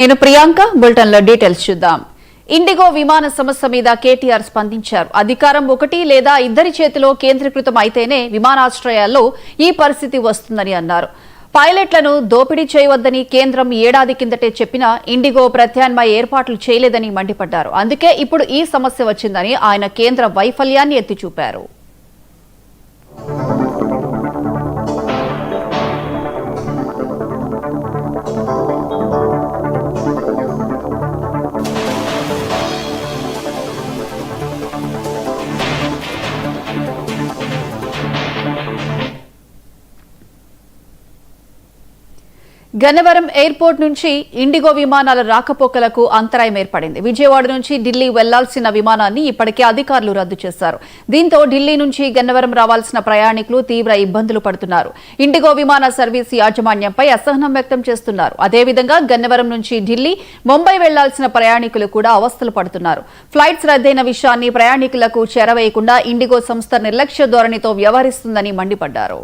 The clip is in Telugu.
నేను ప్రియాంక బులెటిన్ లో డీటెయిల్స్ చూద్దాం. ఇండిగో విమాన సమస్య మీద కేటీఆర్ స్పందించారు. అధికారం ఒకటి లేదా ఇద్దరి చేతిలో కేంద్రీకృతం అయితేనే విమానాశ్రయాల్లో ఈ పరిస్థితి వస్తుందని అన్నారు. పైలట్లను దోపిడీ చేయవద్దని కేంద్రం ఏడాది కిందటే చెప్పినా ఇండిగో ప్రత్యామ్నాయ ఏర్పాట్లు చేయలేదని మండిపడ్డారు. అందుకే ఇప్పుడు ఈ సమస్య వచ్చిందని ఆయన కేంద్ర వైఫల్యాన్ని ఎత్తి చూపారు. గన్నవరం ఎయిర్పోర్ట్ నుంచి ఇండిగో విమానాల రాకపోకలకు అంతరాయం ఏర్పడింది. విజయవాడ నుంచి ఢిల్లీ వెళ్లాల్సిన విమానాన్ని ఇప్పటికే అధికారులు రద్దు చేశారు. దీంతో ఢిల్లీ నుంచి గన్నవరం రావాల్సిన ప్రయాణికులు తీవ్ర ఇబ్బందులు పడుతున్నారు. ఇండిగో విమాన సర్వీస్ యాజమాన్యంపై అసహనం వ్యక్తం చేస్తున్నారు. అదేవిధంగా గన్నవరం నుంచి ఢిల్లీ, ముంబై వెళ్లాల్సిన ప్రయాణికులు కూడా అవస్థలు పడుతున్నారు. ఫ్లైట్స్ రద్దయిన విషయాన్ని ప్రయాణికులకు చేరవేయకుండా ఇండిగో సంస్థ నిర్లక్ష్య ధోరణితో వ్యవహరిస్తుందని మండిపడ్డారు.